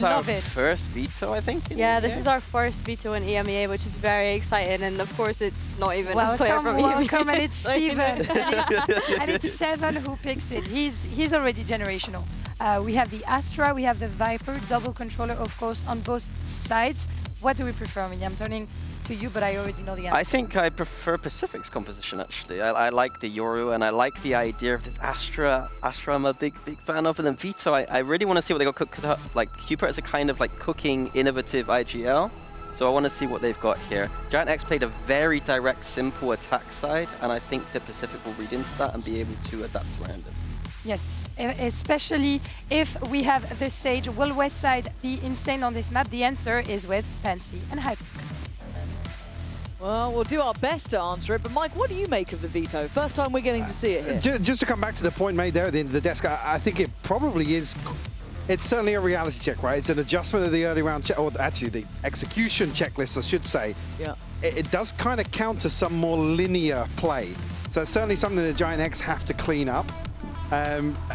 Love our it. first veto, I think. Yeah, this is our first veto in EMEA, which is very exciting. And of course, it's not even a player Welcome, from welcome, EMEA. and it's Steven. And it's Seven who picks it. He's already generational. We have the Astra, we have the Viper, double controller, of course, on both sides. What do we prefer? I mean, I'm turning to you, but I already know the answer. I think I prefer Pacific's composition, actually. I like the Yoru, and I like the idea of this Astra. Astra I'm a big fan of. And then Vito, I really want to see what they got cooked up. Like, Cupid is a kind of like cooking, innovative IGL. So I want to see what they've got here. Giant X played a very direct, simple attack side, and I think the Pacific will read into that and be able to adapt around it. Yes, especially if we have the Sage. Will West Side be insane on this map? The answer is with Pansy and Hype. Well, we'll do our best to answer it, but Mike, what do you make of the veto? First time we're getting to see it here. Just to come back to the point made there at the end of the desk, I think it probably is. It's certainly a reality check, right? It's an adjustment of the early round check, or actually the execution checklist, I should say. Yeah. It does kind of counter some more linear play. So it's certainly something that Giant X have to clean up.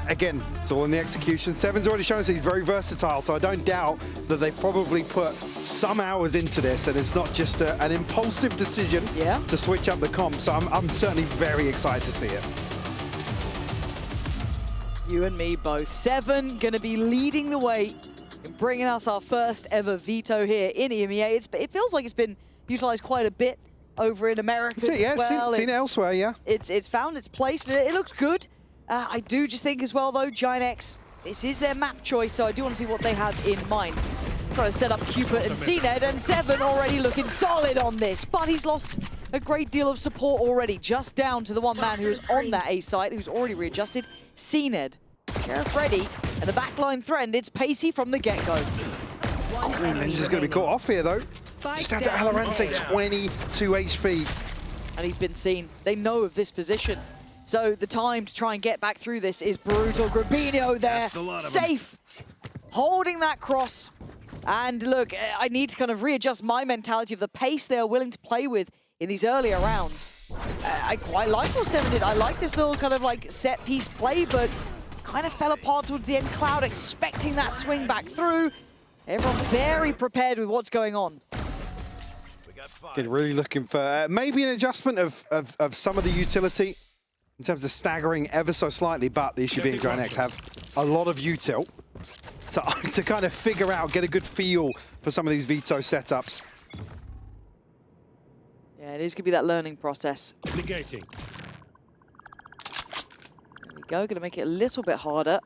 Again, it's all in the execution. Seven's already shown us he's very versatile, so I don't doubt that they probably put some hours into this, and it's not just an impulsive decision to switch up the comp. So I'm certainly very excited to see it. You and me both. Seven going to be leading the way in bringing us our first ever veto here in EMEA. It feels like it's been utilized quite a bit over in America as well. Seen it elsewhere, yeah. It's found its place, and it looks good. I do just think as well, though, Giant X, this is their map choice, so I do want to see what they have in mind. Trying to set up Cupid and CNED, and Seven already looking solid on this, but he's lost a great deal of support already, just down to the one man who is on that A site, who's already readjusted, CNED. Sheriff ready, and the backline threatened, it's Pacey from the get-go. And he's just going to be caught off here, though. Just out to VALORANT, 22 HP. And he's been seen. They know of this position. So the time to try and get back through this is brutal. Grabinho there, safe, holding that cross. And look, I need to kind of readjust my mentality of the pace they are willing to play with in these earlier rounds. I quite like what Seven did. I like this little kind of like set piece play, but kind of fell apart towards the end. Cloud expecting that swing back through. Everyone very prepared with what's going on. Again, really looking for maybe an adjustment of some of the utility in terms of staggering ever so slightly, but the issue being Giant X have a lot of util. So to kind of figure out, get a good feel for some of these veto setups. Yeah, it is going to be that learning process. Negating. There we go, going to make it a little bit harder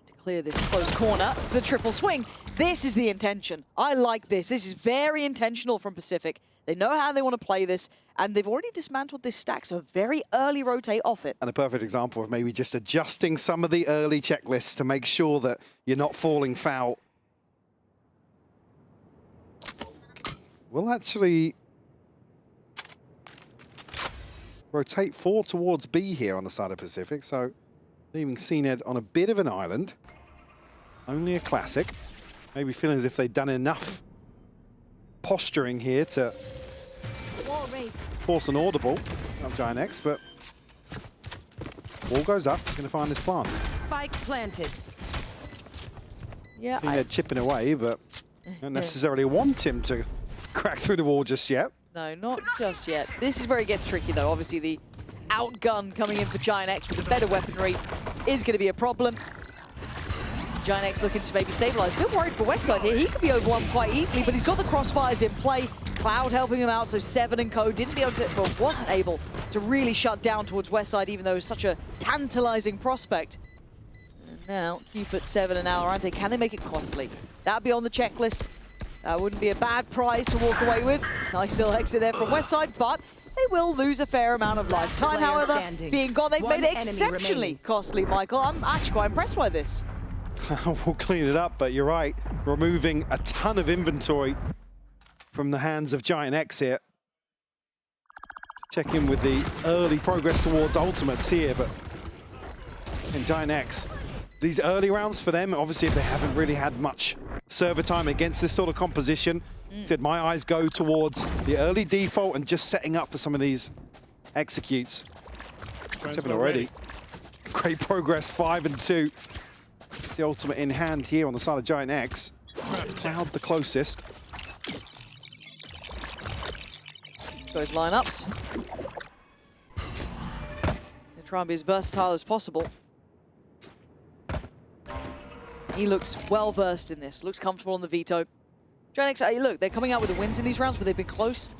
to clear this close corner. The triple swing. This is the intention. I like this. This is very intentional from Pacific. They know how they want to play this, and they've already dismantled this stack, so a very early rotate off it. And a perfect example of maybe just adjusting some of the early checklists to make sure that you're not falling foul. We'll actually rotate 4 towards B here on the side of Pacific, so leaving CNED on a bit of an island. Only a classic. Maybe feeling as if they've done enough posturing here to force an audible of Giant X, but ball goes up, going to find this plant. Spike planted. Yeah, CNED chipping away, but don't necessarily want him to crack through the wall just yet. No, not just yet. This is where it gets tricky, though. Obviously, the outgun coming in for Giant X with the better weaponry is going to be a problem. Giant X looking to maybe stabilize. A bit worried for Westside here. He could be overwhelmed quite easily, but he's got the crossfires in play. Cloud helping him out, so Seven and co didn't be able to, well, wasn't able to really shut down towards Westside, even though it was such a tantalizing prospect. And now, Cupid, Seven, and VALORANT, can they make it costly? That'd be on the checklist. That wouldn't be a bad prize to walk away with. Nice little exit there from Westside, but they will lose a fair amount of lifetime. However, being gone, they've made it exceptionally costly, Michael. I'm actually quite impressed by this. We'll clean it up, but you're right. Removing a ton of inventory from the hands of Giant X here. Check in with the early progress towards ultimates here, but in Giant X, these early rounds for them, obviously if they haven't really had much server time against this sort of composition, said my eyes go towards the early default and just setting up for some of these executes. 7 already. Great progress, 5 and 2. It's the ultimate in hand here on the side of Giant X. Cloud the closest. Both lineups. They try and be as versatile as possible. He looks well versed in this, looks comfortable on the veto. Giant X, look, they're coming out with the wins in these rounds, but they've been close.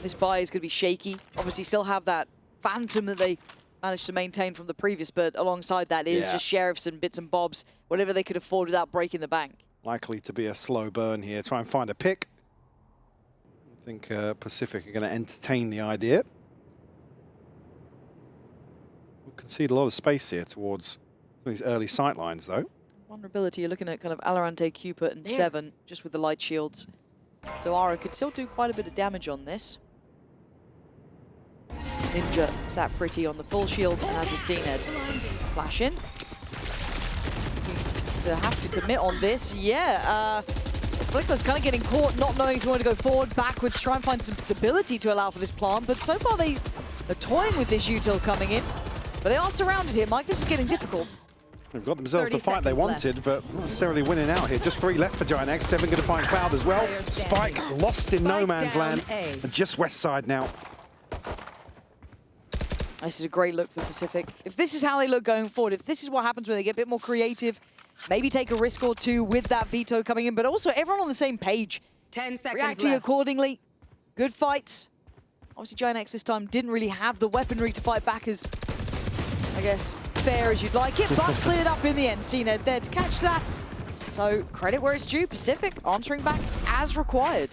This buy is going to be shaky. Obviously, still have that phantom that they managed to maintain from the previous, but alongside that is just sheriffs and bits and bobs, whatever they could afford without breaking the bank. Likely to be a slow burn here. Try and find a pick. I think Pacific are going to entertain the idea. We'll concede a lot of space here towards these early sight lines, though. Vulnerability, you're looking at kind of Valorant, Cupid, and Seven, just with the light shields. So Ara could still do quite a bit of damage on this. Ninja sat pretty on the full shield and has a C-Ned. Flash in. To have to commit on this, Flicker's kind of getting caught, not knowing if you want to go forward, backwards, try and find some stability to allow for this plant, but so far they are toying with this util coming in. But they are surrounded here, Mike, this is getting difficult. They've got themselves the fight they wanted, but not necessarily winning out here. Just 3 left for Giant X. 7 going to find Cloud as well. Spike lost in no man's land. And just west side now. This is a great look for Pacific. If this is how they look going forward, if this is what happens when they get a bit more creative, maybe take a risk or two with that veto coming in, but also everyone on the same page. 10 seconds reacting left. accordingly. Good fights. Obviously, Giant X this time didn't really have the weaponry to fight back as, I guess, fair as you'd like it, but cleared up in the end. C-Ned there to catch that. So credit where it's due. Pacific answering back as required.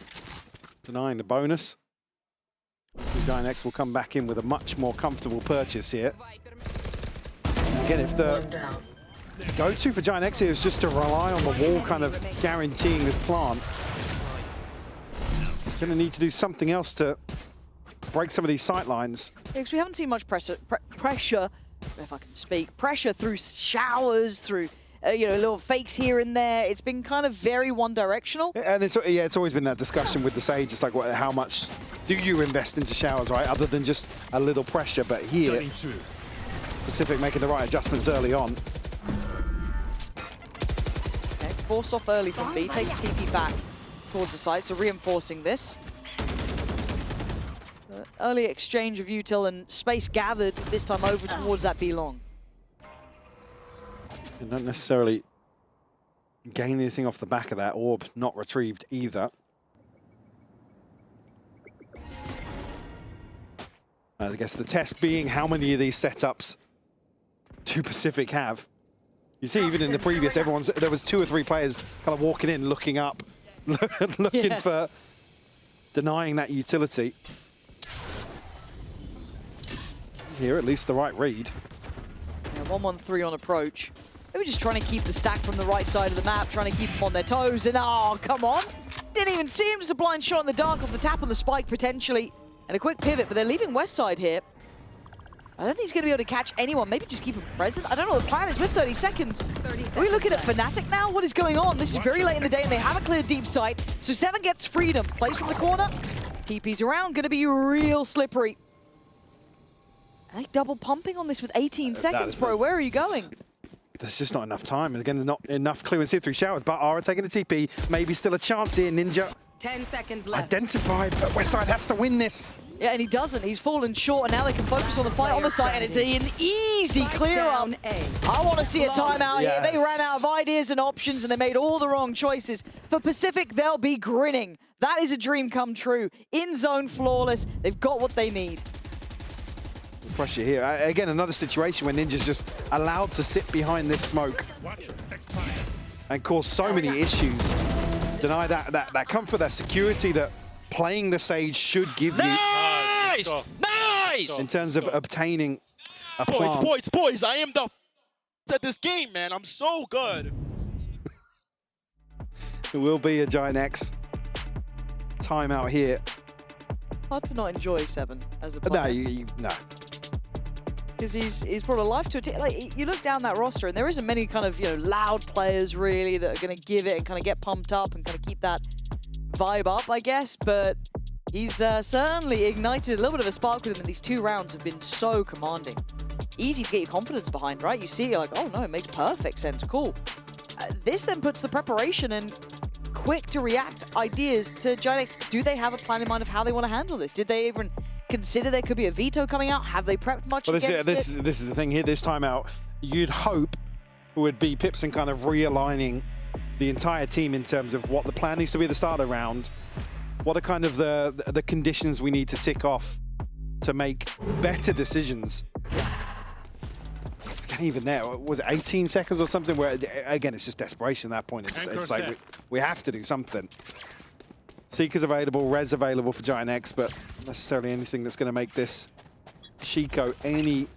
Denying the bonus. The Giant X will come back in with a much more comfortable purchase here. Again, if the go-to for Giant X here is just to rely on the wall, kind of guaranteeing this plant, going to need to do something else to break some of these sight lines. Yeah, because we haven't seen much pressure, if I can speak, pressure through showers, through little fakes here and there. It's been kind of very one-directional. And it's always been that discussion with the Sage. It's like, how much do you invest into showers, right? Other than just a little pressure. But here, Pacific making the right adjustments early on. Okay, forced off early from B, takes TP back towards the site, so reinforcing this. Early exchange of util and space gathered, this time over towards that B long. And not necessarily gain anything off the back of that orb, not retrieved either. I guess the test being how many of these setups do Pacific have. You see, even in the previous, there was 2 or 3 players kind of walking in, looking up, looking for denying that utility. Here, at least the right read. Yeah, 1-1-3 on approach. They were just trying to keep the stack from the right side of the map, trying to keep them on their toes, and oh, come on! Didn't even see him, just a blind shot in the dark off the tap on the spike, potentially. And a quick pivot, but they're leaving west side here. I don't think he's going to be able to catch anyone. Maybe just keep him present. I don't know what the plan is with 30 seconds. Are we looking at Fnatic now? What is going on? This is very late in the day, and they haven't cleared deep sight. So 7 gets freedom. Plays from the corner. TP's around. Going to be real slippery. I think double pumping on this with 18 seconds, bro. Where are you going? There's just not enough time. And again, not enough clearances through showers. But Ara taking the TP. Maybe still a chance here. Ninja 10 seconds left. identified, but Westside has to win this. Yeah, and he doesn't. He's fallen short, and now they can focus on the fight on the site, and it's an easy clear up. I want to see a timeout here. They ran out of ideas and options, and they made all the wrong choices. For Pacific, they'll be grinning. That is a dream come true. In zone, flawless. They've got what they need. Pressure here. Again, another situation where Ninja's just allowed to sit behind this smoke and cause so many issues. Deny that comfort, that security that playing the Sage should give you. Nice! Nice! In terms of obtaining a plant. Boys, I am the at this game, man. I'm so good. It will be a Giant X timeout here. Hard to not enjoy Seven as a player. No. Because he's brought a life to it. Like, you look down that roster, and there isn't many kind of loud players really that are going to give it and kind of get pumped up and kind of keep that vibe up, I guess. But he's certainly ignited a little bit of a spark with him, and these 2 rounds have been so commanding. easy to get your confidence behind, right? You see it, you're like, oh no, it makes perfect sense, cool. This then puts the preparation and quick to react ideas to Giant. Do they have a plan in mind of how they want to handle this? Did they even consider there could be a veto coming out? Have they prepped much against it? This is the thing here, this timeout, you'd hope would be Pipson kind of realigning the entire team in terms of what the plan needs to be at the start of the round. What are kind of the conditions we need to tick off to make better decisions? It's even there, was it 18 seconds or something? Where again, it's just desperation at that point. It's like we have to do something. Seeker's available, Res available for Giant X, but not necessarily anything that's going to make this Chico any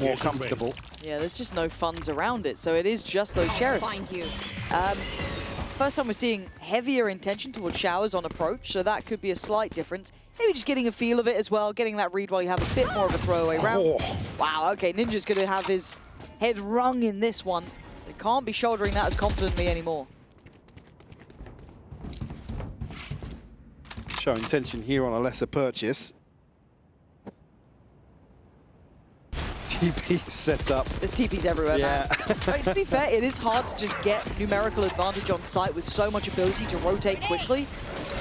more comfortable. Yeah, there's just no funds around it, so it is just those sheriffs. Find you. First time we're seeing heavier intention towards showers on approach, so that could be a slight difference. Maybe just getting a feel of it as well, getting that read while you have a bit more of a throwaway round. Oh. Wow, okay, Ninja's going to have his head wrung in this one, so he can't be shouldering that as confidently anymore. Showing tension here on a lesser purchase. TP set up. There's TPs everywhere, Yeah. man. I mean, to be fair, it is hard to just get numerical advantage on site with so much ability to rotate quickly.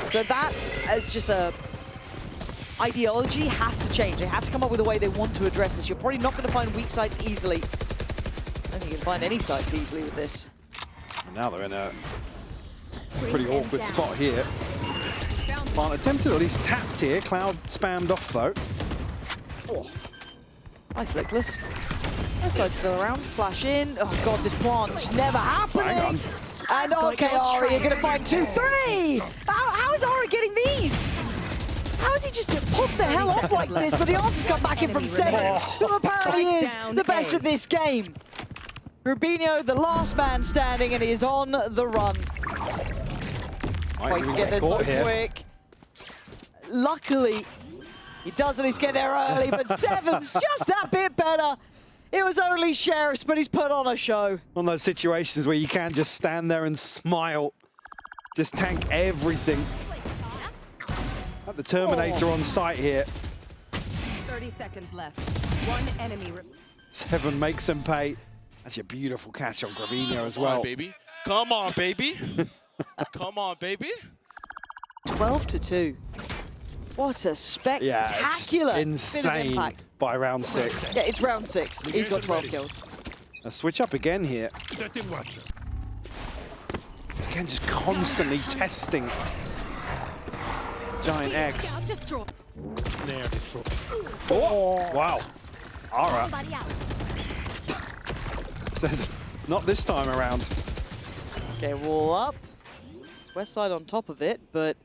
So that, as just a ideology, has to change. They have to come up with a way they want to address this. You're probably not going to find weak sites easily. I don't think you can find any sites easily with this. Now they're in a pretty awkward spot here. Well, attempted, at least tapped here. Cloud spammed off though. Oh. Hi, Flickless. That side's still around. Flash in. Oh god, this plant is never happening. And okay, Ari, you're gonna find 2-3. How is Ari getting these? How is he just put the hell off like this? But the answer's come back in from 7. Who apparently is the best at this game. Rubinho, the last man standing, and he is on the run. Might He even get there so here. quick. Luckily, he does at least get there early, but 7's just that bit better. It was only Sheriffs, but he's put on a show. One of those situations where you can't just stand there and smile. Just tank everything. Like the Terminator on site here. 30 seconds left. One enemy. 7 makes him pay. That's a beautiful catch on Gravino as Come on, well. baby. Come on, baby. Come on, baby. 12-2. What a Yeah, spectacular it's bit of insane impact. by round 6. Yeah, it's round 6. He's got 12 kills. A switch up again here. Setting watcher. It's again, just constantly testing Giant X. Snare destroy. Oh, wow. Ara says, not this time around. Okay, wall up. It's West side on top of it, but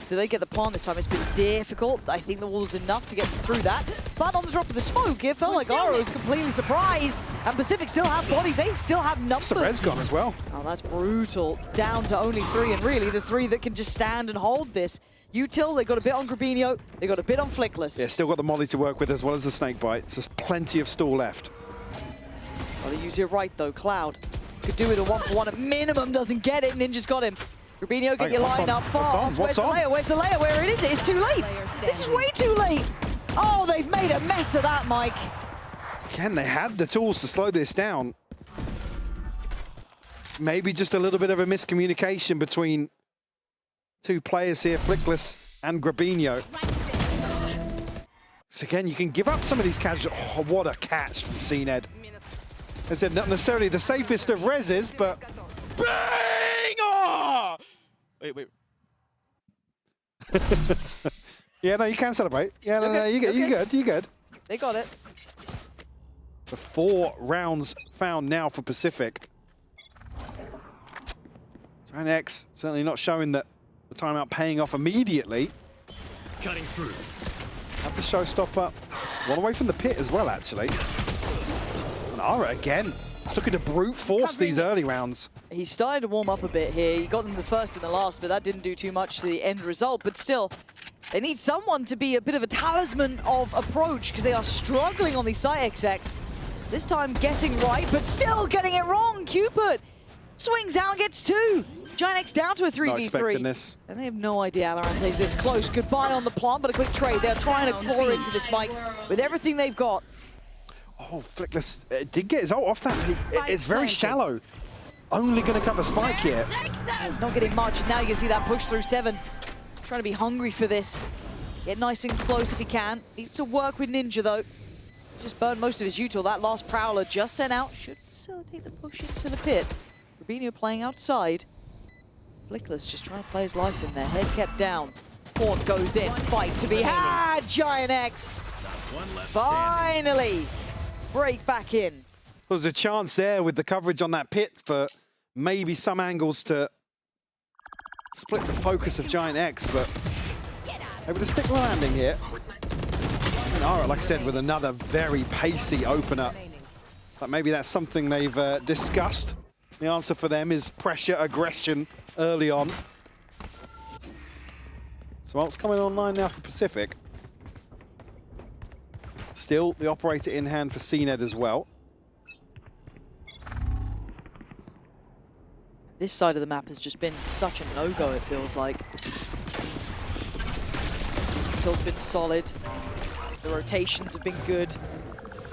do they get the plant this time? It's been difficult. I think the wall's enough to get through that. But on the drop of the smoke, it felt like Ara was completely surprised. And Pacific still have bodies. They still have numbers. The red's gone as well. Oh, that's brutal. Down to only 3, and really the 3 that can just stand and hold this. Util, they got a bit on Grabinho. They got a bit on Flickless. Yeah, still got the molly to work with as well as the snake bite. So there's plenty of stall left. Well, they use it right though. Cloud could do it a 1-for-1 at minimum. Doesn't get it. Ninja's got him. Rubinho, get your line up fast. Where's the layer? Where's the layer? Where it is? It's too late. This is way too late. Oh, they've made a mess of that, Mike. Again, they had the tools to slow this down. Maybe just a little bit of a miscommunication between 2 players here, Flickless and Grabinho. So again, you can give up some of these catches. Oh, what a catch from CNED. I said not necessarily the safest of reses, but Bang! Oh! Wait. yeah, no, you can celebrate. Yeah, no, Okay, you good. They got it. The 4 rounds found now for Pacific. Giant X certainly not showing that the timeout paying off immediately. Cutting through. Have the showstopper. One away from the pit as well, actually. And Ara again, just looking to brute force these early rounds. He started to warm up a bit here. He got them the first and the last, but that didn't do too much to the end result. But still, they need someone to be a bit of a talisman of approach because they are struggling on the site XX. This time guessing right, but still getting it wrong. Cupid swings out and gets 2. Giant X down to a 3v3. Not expecting this. And they have no idea Alarante's this close. Goodbye on the plant, but a quick trade. They're trying to claw into this, Mike, with everything they've got. Oh, Oh, Flickless did get his ult off that. It's very shallow. Only going to cover Spike here. He's not getting much, and now you can see that push through 7. Trying to be hungry for this. Get nice and close if he can. Needs to work with Ninja, though. Just burned most of his util. That last Prowler just sent out. Should facilitate the push into the pit. Rubinho playing outside. Flickless just trying to play his life in there. Head kept down. Horn goes in. Fight to be had. Giant X finally break back in. There was a chance there with the coverage on that pit for maybe some angles to split the focus of Giant X, but able to stick the landing here. And Ara, like I said, with another very pacey opener. But maybe that's something they've discussed. The answer for them is pressure, aggression early on. So ult's coming online now for Pacific. Still the operator in hand for CNED as well. This side of the map has just been such a no-go, it feels like. Util's been solid. The rotations have been good.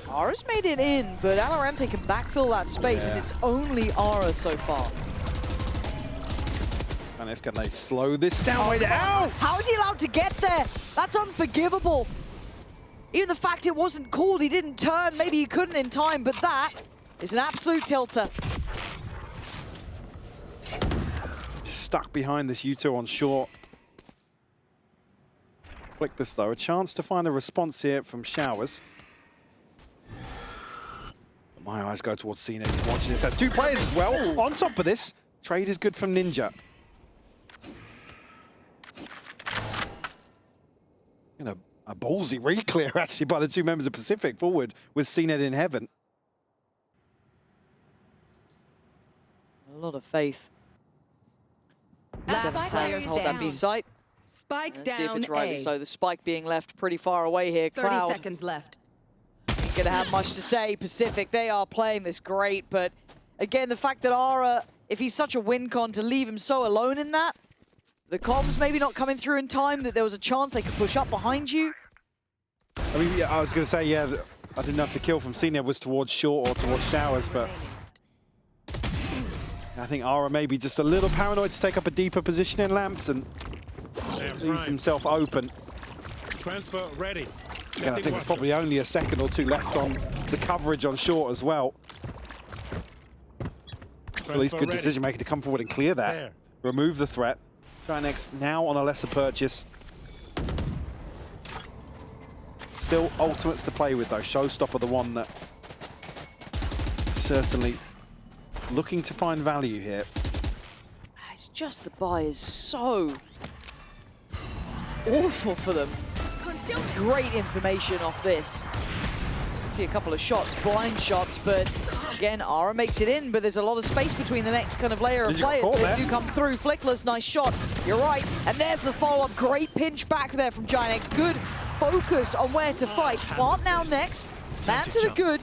Ara's made it in, but VALORANT can backfill that space, and it's only Ara so far. And it's going to slow this down. Wait, out! How is he allowed to get there? That's unforgivable. Even the fact it wasn't called, he didn't turn, maybe he couldn't in time, but that is an absolute tilter. Stuck behind this U2 on short. Flick this though, a chance to find a response here from Showers. My eyes go towards CNED. He's watching this. That's 2 players as well. On top of this, trade is good from Ninja. You know, a ballsy re-clear actually by the 2 members of Pacific forward with CNED in heaven. A lot of faith. Seven times hold that B site. Spike Let's see if down it's rightly A. so. The spike being left pretty far away here. 30 Cloud seconds left. ain't gonna have much to say. Pacific, they are playing this great, but again, the fact that Ara, if he's such a win con, to leave him so alone in that, the comms maybe not coming through in time, that there was a chance they could push up behind you. I mean, yeah, I was going to say, yeah, I didn't know if the kill from CNED was towards short or towards Showers, but I think Ara may be just a little paranoid to take up a deeper position in lamps and leaves himself open. Transfer ready. Yeah, I think there's probably only a second or 2 left on the coverage on short as well. At least good decision making to come forward and clear that. There. Remove the threat. Giant X now on a lesser purchase. Still ultimates to play with though. Showstopper the one that certainly looking to find value here. It's just the buy is so awful for them. Great information off this. See a couple of shots, blind shots, but again, Ara makes it in, but there's a lot of space between the next kind of layer of players. They do come through. Flickless, nice shot. You're right. And there's the follow-up. Great pinch back there from Giant X. Good focus on where to fight. Plant now next. Man to the good.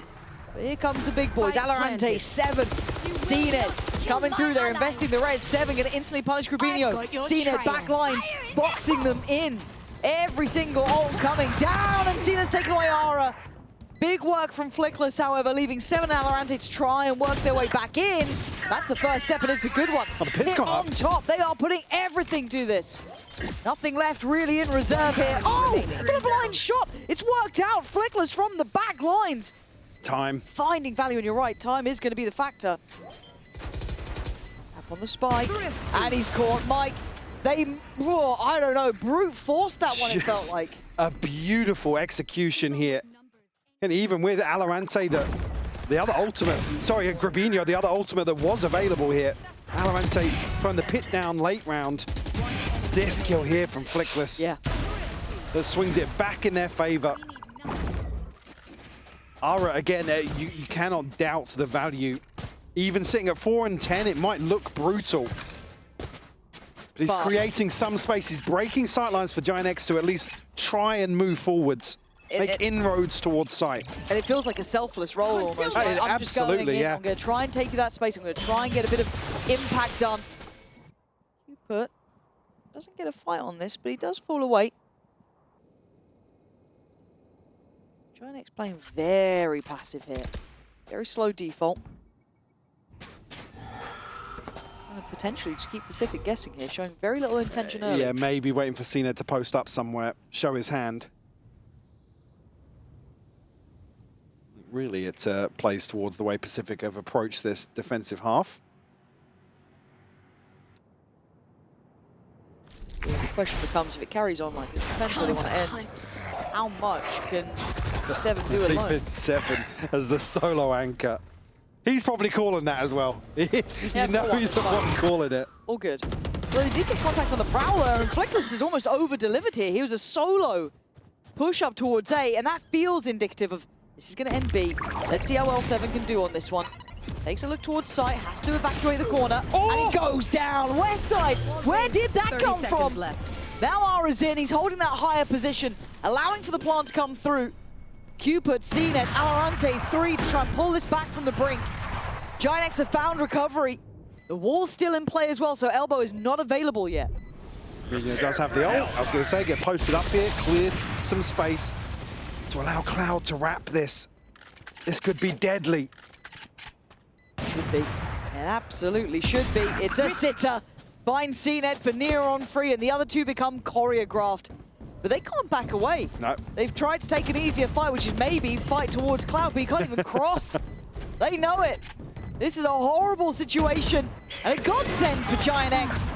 But here comes the big boys. VALORANT 7. CNED coming through there, investing the res. 7 going to instantly punish Rubinho. CNED back lines, boxing them in. Every single ult coming down, and CNED's taking away Ara. Big work from Flickless, however, leaving 7 VALORANT to try and work their way back in. That's the first step, and it's a good one. Oh, the pit's gone on up. top. They are putting everything to this. Nothing left really in reserve here. Oh, a bit of a blind shot. It's worked out. Flickless from the back lines. Time. Finding value, and you're right. Time is going to be the factor. Up on the spike, and he's caught. Mike, they, I don't know, brute forced that one, it felt like. A beautiful execution here. And even with VALORANT, the other ultimate, sorry, Grabinho, the other ultimate that was available here. VALORANT throwing the pit down late round. It's this kill here from Flickless. Yeah. That swings it back in their favor. Ara, again, you cannot doubt the value. Even sitting at 4 and 10, it might look brutal. But he's creating some space. He's breaking sightlines for Giant X to at least try and move forwards. Make inroads towards site. And it feels like a selfless role almost. Right? I'm just going in. I'm going to try and take you that space. I'm going to try and get a bit of impact done. Cupid doesn't get a fight on this, but he does fall away. Giant X playing very passive here. Very slow default. And potentially just keep Pacific guessing here, showing very little intention early. Yeah, maybe waiting for CNED to post up somewhere, show his hand. Really, it plays towards the way Pacific have approached this defensive half. The question becomes, if it carries on like this, depends where they want to end. How much can Seven do alone? Leave 7 as the solo anchor. He's probably calling that as well. You know he's the one calling it. All good. Well, he did get contact on the Prowler, and Flickless is almost over-delivered here. He was a solo push up towards A, and that feels indicative of this is going to end B. Let's see how well 7 can do on this one. Takes a look towards site, has to evacuate the corner, and he goes down. West side, where did that come from? Now Ara's in, he's holding that higher position, allowing for the plant to come through. Cupid, CNED, VALORANT 3 to try and pull this back from the brink. Giant X have found recovery. The wall's still in play as well, so Elbow is not available yet. Mourinho does have the ult. I was going to say, get posted up here, cleared some space to allow Cloud to wrap this. This could be deadly. Should be. It absolutely should be. It's a sitter. Finds CNED for near on free, and the other two become choreographed. But they can't back away. No. They've tried to take an easier fight, which is maybe fight towards Cloud, but you can't even cross. They know it. This is a horrible situation, and a godsend for Giant X.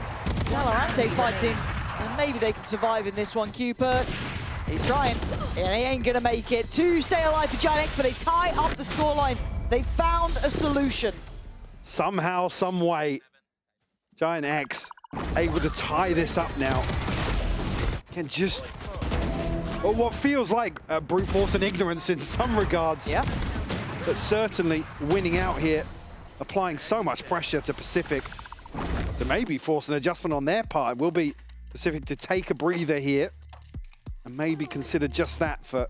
VALORANT fights in, and maybe they can survive in this one. Cupid, he's trying, and he ain't gonna make it. 2 stay alive for Giant X, but they tie up the scoreline. They found a solution. Somehow, some way, Giant X able to tie this up now. Can just, well, what feels like brute force and ignorance in some regards. Yeah. But certainly winning out here, applying so much pressure to Pacific to maybe force an adjustment on their part. It will be Pacific to take a breather here and maybe consider just that for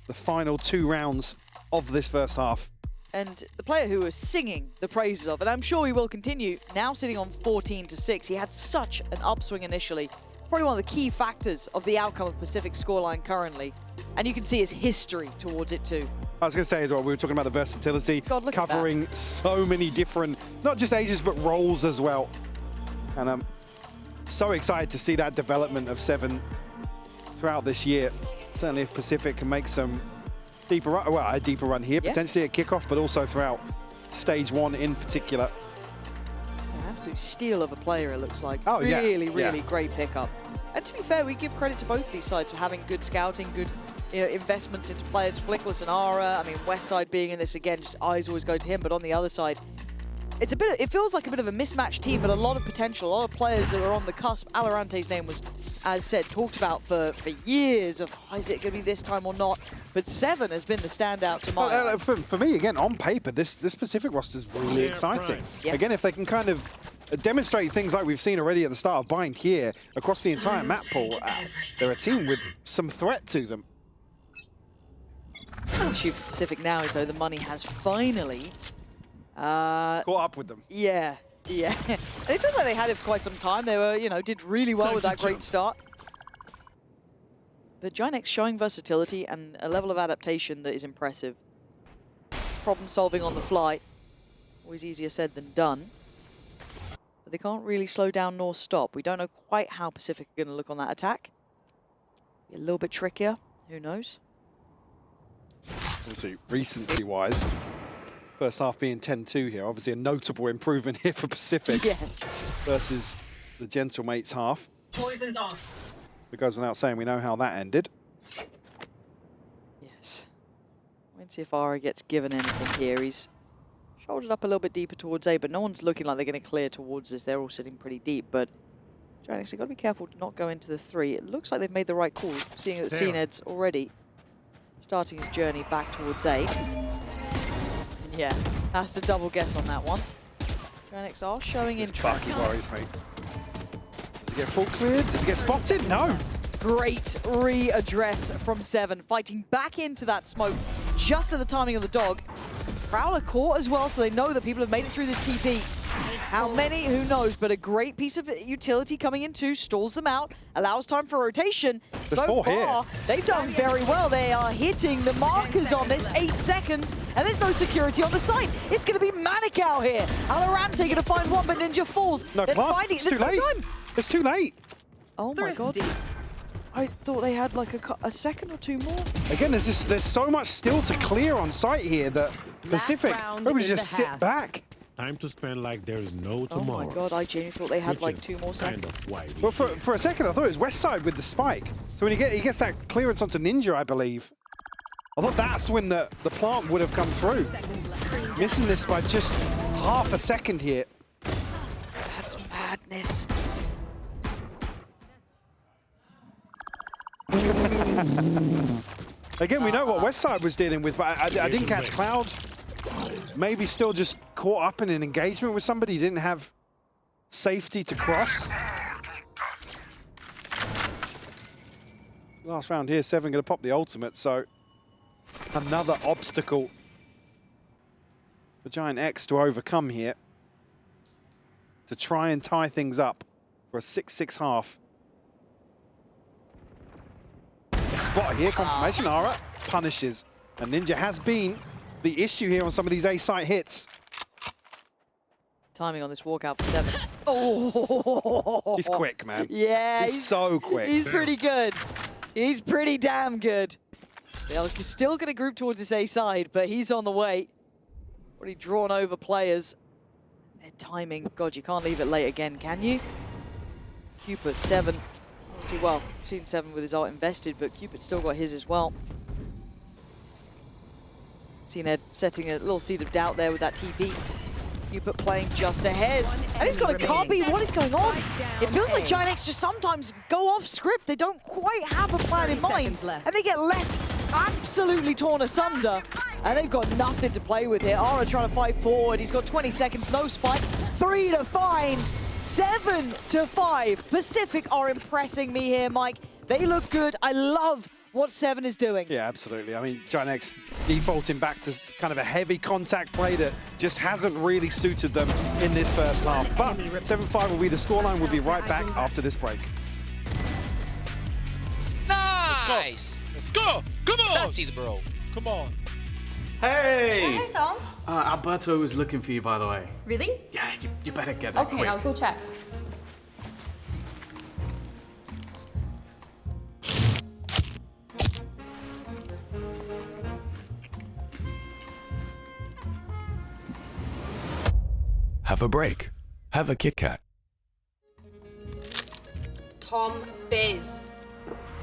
the final 2 rounds of this first half. And the player who was singing the praises of, and I'm sure he will continue, now sitting on 14-6. He had such an upswing initially. Probably one of the key factors of the outcome of Pacific's scoreline currently. And you can see his history towards it too. I was going to say as well, we were talking about the versatility, covering so many different, not just ages, but roles as well. And I'm so excited to see that development of 7 throughout this year. Certainly if Pacific can make some deeper run, well, a deeper run here, potentially at kickoff, but also throughout stage 1 in particular. An absolute steal of a player, it looks like. Oh, really great pickup. And to be fair, we give credit to both of these sides for having good scouting, good investments into players. Flickless and Ara, I mean, Westside being in this again, just eyes always go to him, but on the other side, it's a bit. It feels like a bit of a mismatched team, but a lot of potential, a lot of players that are on the cusp. VALORANT's name was, as said, talked about for years of, is it going to be this time or not? But 7 has been the standout to my for me, again, on paper, this Pacific roster is really exciting. Yeah. Again, if they can kind of demonstrate things like we've seen already at the start of Bind here, across the entire map pool, they're a team with some threat to them. The issue for Pacific now is, though, the money has finally caught up with them. Yeah. It feels like they had it for quite some time. They were, did really well with that great start. But Giant X showing versatility and a level of adaptation that is impressive. Problem solving on the fly. Always easier said than done. But they can't really slow down nor stop. We don't know quite how Pacific are going to look on that attack. Be a little bit trickier. Who knows? Obviously, recency-wise, first half being 10-2 here. Obviously, a notable improvement here for Pacific. Yes. Versus the Gentlemates half. Poison's off. It goes without saying, we know how that ended. Yes. Let's see if Ara gets given anything here. He's shouldered up a little bit deeper towards A, but no one's looking like they're going to clear towards this. They're all sitting pretty deep, but Giant X have got to be careful to not go into the 3. It looks like they've made the right call, seeing that CNED's already starting his journey back towards A. Yeah, has to double guess on that one. Giant X are showing interest. Worries me. Does he get full cleared? Does he get spotted? No. Great readdress from 7, fighting back into that smoke just at the timing of the dog. Prowler caught as well, so they know that people have made it through this TP. How many? Who knows? But a great piece of utility coming in too, stalls them out, allows time for rotation. There's so four far, here. they've done very well. They are hitting the markers on this. 8 seconds, and there's no security on the site. It's going to be Manic out here. Valorant going to find one, but Ninja falls. No, They're Plant, finding it's too late. It's too late. Oh my god. I thought they had like a second or two more. Again, there's so much still to clear on site here that Pacific probably just sit back. Time to spend like there's no Oh tomorrow. my god, I genuinely thought they had Which like is 2 more kind seconds. of why we Well, for a second, I thought it was West Side with the spike. So when he gets that clearance onto Ninja, I believe. I thought that's when the plant would have come through. Missing this by just half a second here. That's madness. Again, we know what West Side was dealing with, but I didn't catch Cloud. Maybe still just caught up in an engagement with somebody. He didn't have safety to cross. Last round here, Seven going to pop the ultimate, so another obstacle for Giant X to overcome here to try and tie things up for a 6-6 half. Spot here, confirmation. Ara punishes, and Ninja has been the issue here on some of these A-site hits. Timing on this walkout for Seven. Oh, He's quick, man. Yeah, He's so quick. He's pretty good. He's pretty damn good. They're still going to group towards this A side, but he's on the way. Already drawn over players. Their timing, God, you can't leave it late again, can you? Cupid, Seven. Obviously, well, we've seen Seven with his ult invested, but Cupid's still got his as well. Seen Ed setting a little seed of doubt there with that TP. Cupid playing just ahead. And he's got a copy. What is going on? It feels like Giant X just sometimes go off script. They don't quite have a plan in mind. And they get left absolutely torn asunder. And they've got nothing to play with here. Ara trying to fight forward. He's got 20 seconds, no spike. 3 to find. 7 to 5. Pacific are impressing me here, Mike. They look good. I love what Seven is doing. Yeah, absolutely. I mean, Giant X defaulting back to kind of a heavy contact play that just hasn't really suited them in this first half. But 7-5 will be the scoreline. We'll be right back after this break. Nice! Let's go! Come on! That's it, bro. Come on. Hey! Hey, Tom. Alberto was looking for you, by the way. Really? Yeah, you better get that Okay, quick. I'll go check. Have a break. Have a Kit Kat. Tom Biz.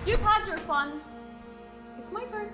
You've had your fun. It's my turn.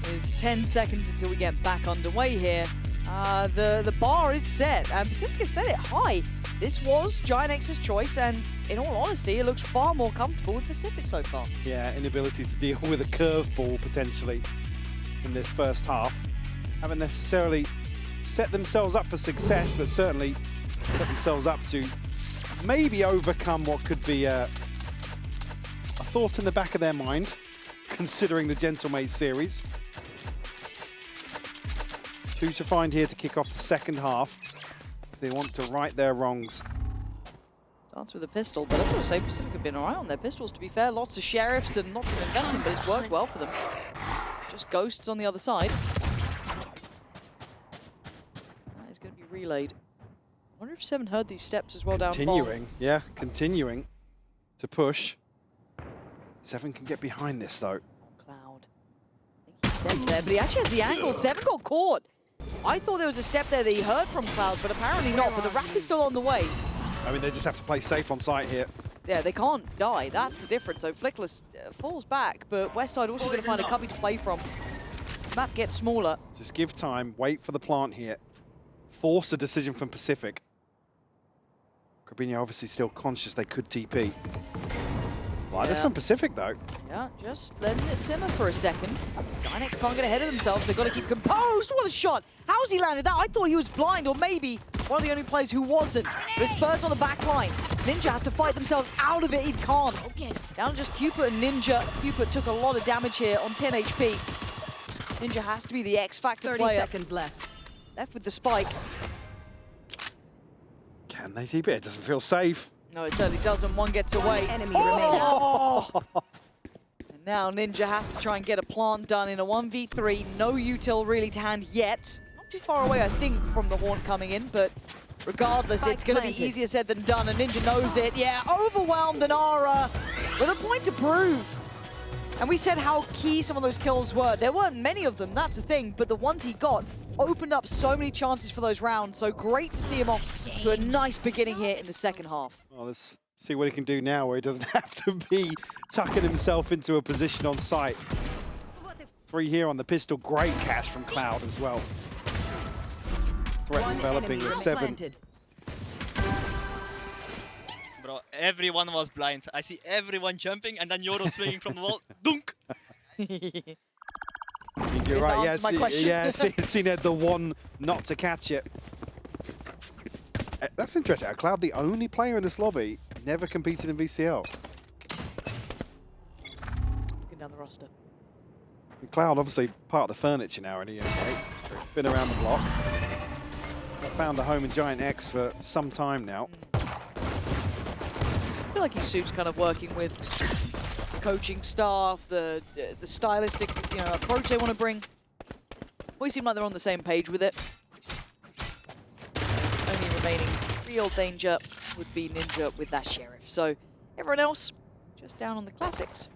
With 10 seconds until we get back underway here, the bar is set, and Pacific have set it high. This was Giant X's choice, and in all honesty, it looks far more comfortable with Pacific so far. Yeah, inability to deal with a curveball potentially in this first half. Haven't necessarily set themselves up for success, but certainly set themselves up to maybe overcome what could be a thought in the back of their mind, considering the Gentlemate series. 2 to find here to kick off the second half if they want to right their wrongs. Starts with a pistol, but I would say Pacific have been all right on their pistols, to be fair. Lots of sheriffs and lots of investment, but it's worked well for them. Just ghosts on the other side. relayed. I wonder if Seven heard these steps as well down Continuing, yeah, continuing to push. Seven can get behind this though. Cloud. I think he stepped there, but he actually has the angle. Seven got caught. I thought there was a step there that he heard from Cloud, but apparently not. But the rack is still on the way. I mean, they just have to play safe on site here. Yeah, they can't die. That's the difference. So Flickless falls back, but Westside also going to find a cubby to play from. Map gets smaller. Just give time, wait for the plant here. Force a decision from Pacific. Corbino obviously still conscious they could TP. Like this from Pacific though. Yeah, just letting it simmer for a second. Dynex can't get ahead of themselves. They've got to keep composed. What a shot. How's he landed that? I thought he was blind, or maybe one of the only players who wasn't. But it Spurs on the back line. Ninja has to fight themselves out of it. He can't. Down to just Cupid and Ninja. Cupid took a lot of damage here on 10 HP. Ninja has to be the X Factor 30 player. seconds left. Left with the spike. Can they TP? It doesn't feel safe. No, it certainly doesn't. One gets away. Enemy Oh! And now Ninja has to try and get a plant done in a 1v3. No util really to hand yet. Not too far away, I think, from the Haunt coming in, but regardless, it's going to be easier said than done, and Ninja knows it. Yeah, overwhelmed, and Ara with a point to prove. And we said how key some of those kills were. There weren't many of them, that's the thing, but the ones he got opened up so many chances for those rounds. So great to see him off to a nice beginning here in the second half. Well, let's see what he can do now where he doesn't have to be tucking himself into a position on site. 3 here on the pistol. Great catch from Cloud as well. Threat developing with 7. Bro, everyone was blind. I see everyone jumping and then Yoro swinging from the wall. Dunk! You're right, yeah, seen it, the one not to catch it. That's interesting. Cloud, the only player in this lobby, never competed in VCL. Looking down the roster. And Cloud, obviously, part of the furniture now in EMEA. Been around the block. Found a home in Giant X for some time now. I feel like he's kind of working with coaching staff, the stylistic approach they want to bring. Always seem like they're on the same page with it. Only remaining real danger would be Ninja with that Sheriff. So everyone else just down on the classics.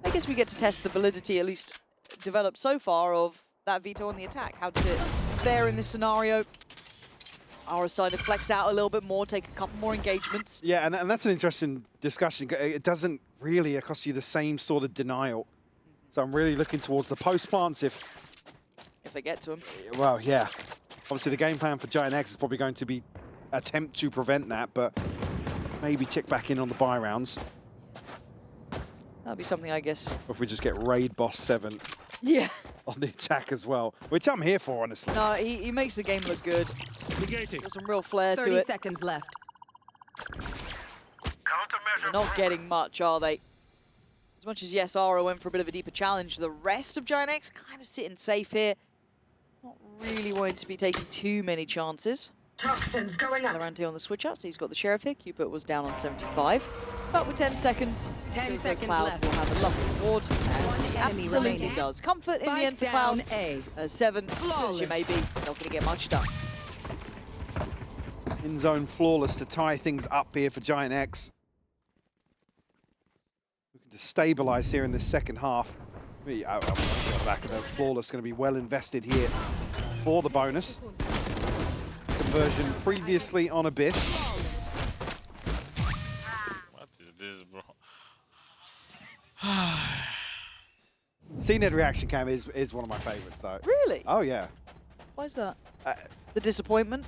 I guess we get to test the validity, at least developed so far, of that veto on the attack. How does it fare in this scenario? Our side to flex out a little bit more, take a couple more engagements. Yeah, and that's an interesting discussion. It doesn't really cost you the same sort of denial. So I'm really looking towards the post plants if they get to them. Well, yeah. Obviously, the game plan for Giant X is probably going to be attempt to prevent that, but maybe tick back in on the buy rounds. That'll be something, I guess. Or if we just get Raid Boss 7 on the attack as well, which I'm here for, honestly. No, he makes the game look good. There's some real flair to it. 30 seconds left. They're not getting much, are they? As much as, yes, Ara went for a bit of a deeper challenge, the rest of Giant X kind of sitting safe here. Not really wanting to be taking too many chances. Toxins going up. VALORANT on the switch out, so he's got the Sheriff here. Cupid was down on 75. But with 10 seconds, 10 seconds Cloud left. will have a lovely reward. And he enemy absolutely remaining. does. Comfort in the end for Cloud. 7, as you may be, not going to get much done. In zone flawless to tie things up here for Giant X. Looking to stabilize here in this second half. I'm on the back of the flawless, going to be well invested here for the bonus. Conversion previously on Abyss. What is this, bro? CNED reaction cam is one of my favorites, though. Really? Oh, yeah. Why is that? The disappointment?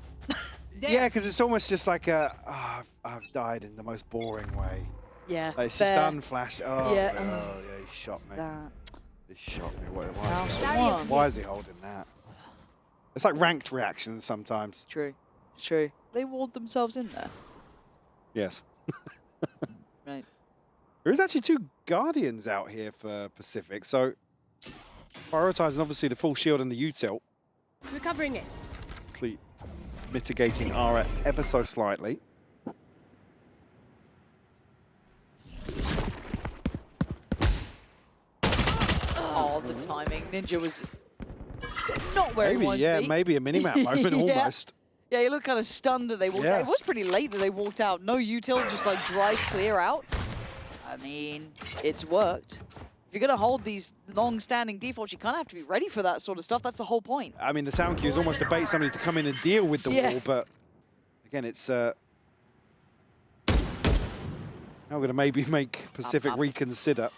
Yeah, because it's almost just like I've died in the most boring way. Yeah, Like, it's fair. just unflashed. Oh, Yeah, yeah, he shot me. That. He shot me. Why Why is he holding that? It's like ranked reactions sometimes. True. It's true. They walled themselves in there. Yes. Right. There is actually 2 Guardians out here for Pacific, so prioritizing obviously the full shield and the util. Recovering it. Obviously mitigating Ara ever so slightly. Oh, the timing. Ninja was not where he Maybe, wanted yeah, to be. maybe a mini-map moment Yeah. almost. Yeah, he looked kind of stunned that they walked out. It was pretty late that they walked out. No util, just like drive clear out. I mean, it's worked. If you're going to hold these long-standing defaults, you kind of have to be ready for that sort of stuff. That's the whole point. I mean, the sound cue is almost to bait somebody to come in and deal with the wall, but again, it's now going to maybe make Pacific reconsider.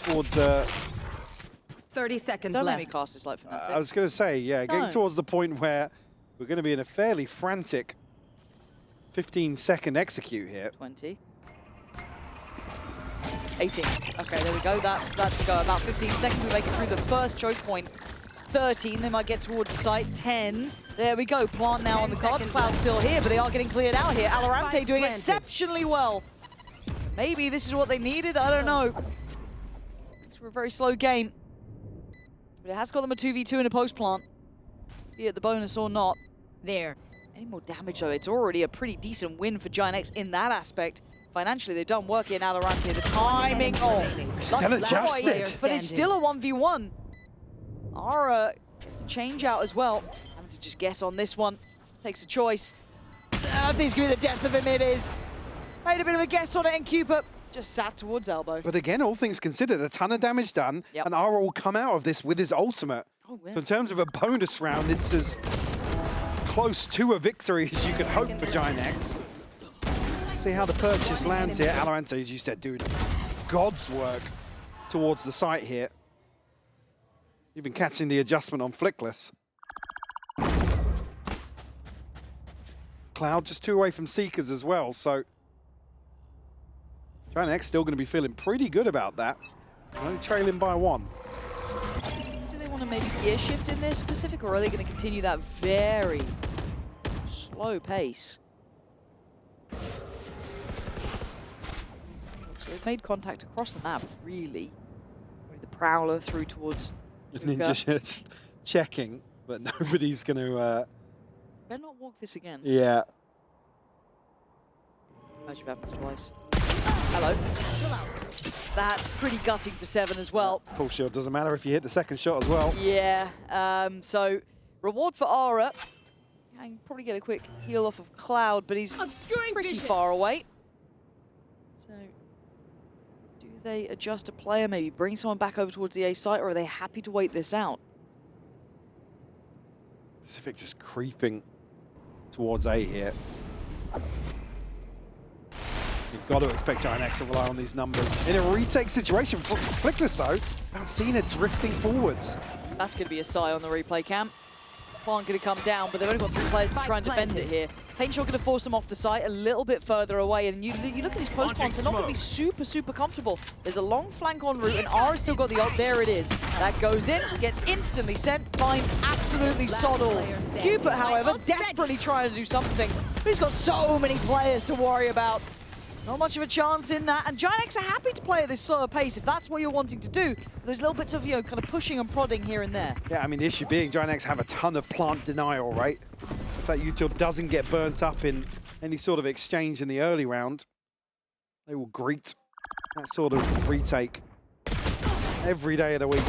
Towards 30 seconds Don't left. let me cast this like Fnatic. I was going to say, yeah, getting towards the point where we're going to be in a fairly frantic 15-second execute here. 20. 18. Okay, there we go. That's to go. About 15 seconds to make it through the first choke point. 13, they might get towards the site. 10. There we go. Plant now on the cards. Cloud's still here, but they are getting cleared out here. VALORANT doing exceptionally well. Maybe this is what they needed. I don't know. It's a very slow game. But it has got them a 2v2 in a post plant. Be it the bonus or not. There. Any more damage though, it's already a pretty decent win for Giant X in that aspect. Financially, they've done work here in VALORANT here. The timing, Still adjusted. but it's still a 1v1. Ara gets a change out as well. Having to just guess on this one. Takes a choice. I think it's going to be the death of him, it is. Made a bit of a guess on it, and Cupid just sat towards elbow. But again, all things considered, a ton of damage done, and Ara will come out of this with his ultimate. Oh, yeah. So in terms of a bonus round, it's as close to a victory as you could hope for Giant X. See how the purchase lands here. VALORANT, as you said, dude, God's work towards the site here. Even catching the adjustment on Flickless. Cloud just 2 away from Seekers as well, so Giant X still going to be feeling pretty good about that. Only trailing by 1. Do they want to maybe gear shift in this Pacific, or are they going to continue that very slow pace? So they've made contact across the map, really. With the Prowler through towards Ninja just checking, but nobody's going to... Better not walk this again. Yeah. Imagine if it happens twice. Hello. That's pretty gutting for 7 as well. Full shield doesn't matter if you hit the second shot as well. Yeah. So, reward for Ara. I can probably get a quick heal off of Cloud, but he's pretty far away. So, do they adjust a player, maybe bring someone back over towards the A site, or are they happy to wait this out? Pacific just creeping towards A here. You've got to expect Giant X to rely on these numbers. In a retake situation, Flickless though, I've seen it drifting forwards. That's going to be a sigh on the replay cam. Plant going to come down, but they've only got 3 players to try and defend it here. Paint Shot going to force them off the site a little bit further away, and you look at these post plants, they're not going to be super comfortable. There's a long flank en route, and Ara's still got the ult. There it is. That goes in, gets instantly sent, finds absolutely sod all. Cupid, however, desperately trying to do something, but he's got so many players to worry about. Not much of a chance in that, and Giant X are happy to play at this slower pace if that's what you're wanting to do. There's little bits of, kind of pushing and prodding here and there. Yeah, I mean, the issue being Giant X have a ton of plant denial, right? If that util doesn't get burnt up in any sort of exchange in the early round, they will greet that sort of retake every day of the week.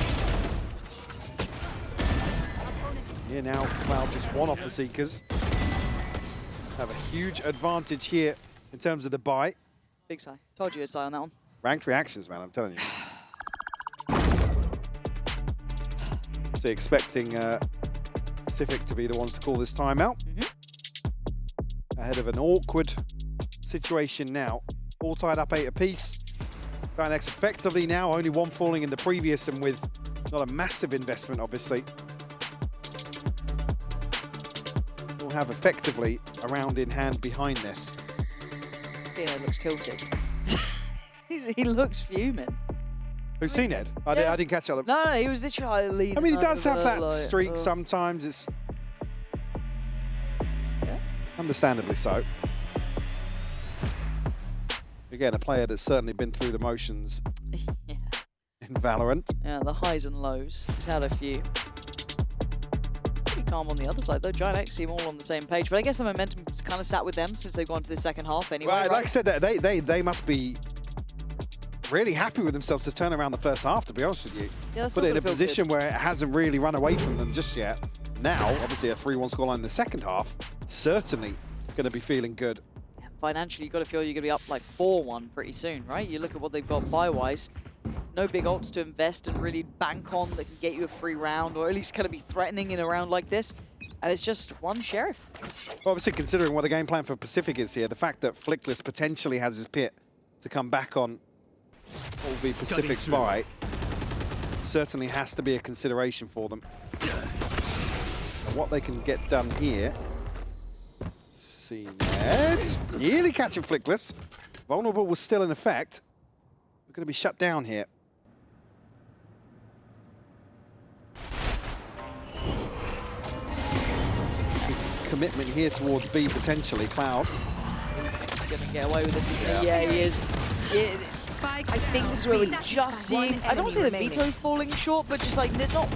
Here now, Cloud just 1 off the Seekers. Have a huge advantage here in terms of the buy. Big sigh. Told you a sigh on that one. Ranked reactions, man, I'm telling you. So expecting Pacific to be the ones to call this timeout. Ahead of an awkward situation now. All tied up 8 apiece. Giant X effectively now, only 1 falling in the previous, and with not a massive investment, obviously. We'll have effectively a round in hand behind this. Yeah, looks tilted. He looks fuming. Who's seen it? I didn't catch it. No, he was literally leaning. I mean, he does have that like, streak sometimes. It's understandably so. Again, a player that's certainly been through the motions in VALORANT. Yeah, the highs and lows. He's had a few. Pretty calm on the other side, though. Giant X seem all on the same page, but I guess the momentum's kind of sat with them since they've gone to the second half anyway. Well, like I said, they must be really happy with themselves to turn around the first half, to be honest with you. Yeah, that's Put it in a all gonna feel position good. where it hasn't really run away from them just yet. Now, obviously a 3-1 scoreline in the second half, certainly going to be feeling good. Financially, you've got to feel you're going to be up like 4-1 pretty soon, right? You look at what they've got buy-wise. No big ults to invest and really bank on that can get you a free round, or at least kind of be threatening in a round like this. And it's just one Sheriff. Well, obviously, considering what the game plan for Pacific is here, the fact that Flickless potentially has his pit to come back on what will be Pacific's buy certainly has to be a consideration for them. And what they can get done here. CNED nearly catching Flickless. Vulnerable was still in effect. We're going to be shut down here. Commitment here towards B potentially. Cloud. He's going to get away with this, isn't he? Yeah, he is. I think this is where we're just seeing, I don't want to say the veto falling short, but just like there's not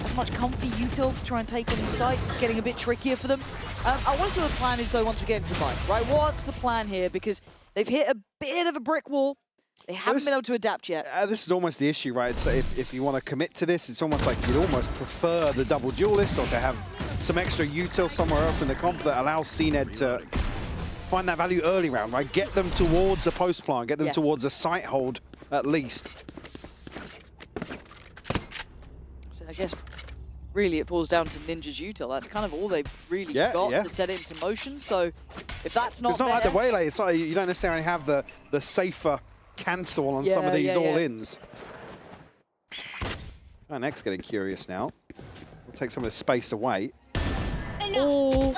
as much comfy util to try and take on these sites. It's getting a bit trickier for them. I want to see what the plan is though once we get into the fight, right? What's the plan here? Because they've hit a bit of a brick wall. They haven't been able to adapt yet. This is almost the issue, right? So if you want to commit to this, it's almost like you'd almost prefer the double duelist or to have some extra util somewhere else in the comp that allows CNED to find that value early round, right? Get them towards a post plant, get them towards a site hold at least. So I guess really it falls down to Ninja's util. That's kind of all they've really got to set it into motion. So if that's not it's not like the Waylay, it's like you don't necessarily have the safer cancel on some of these all-ins. Oh, next getting curious now. We'll take some of the space away. Oh.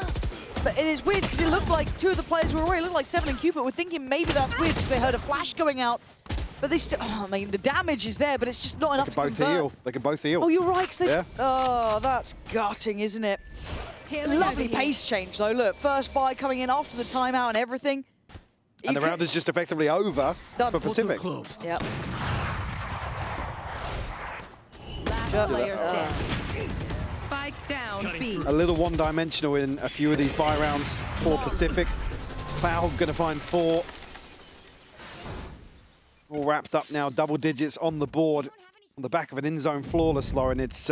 But it is weird because it looked like two of the players were away. It looked like Seven and Cupid were thinking maybe that's weird because they heard a flash going out. But they still, I mean, the damage is there, but it's just not enough to convert. Heal. They can both heal. Oh, you're right. Oh, that's gutting, isn't it? Lovely pace change, though. Look, first buy coming in after the timeout and everything. And the round is just effectively over for Pacific. Yep. Last player standing. Spike down B. A little one-dimensional in a few of these buy rounds for Pacific. Cloud going to find 4. All wrapped up now, double digits on the board. On the back of an in-zone flawless, Lauren. It's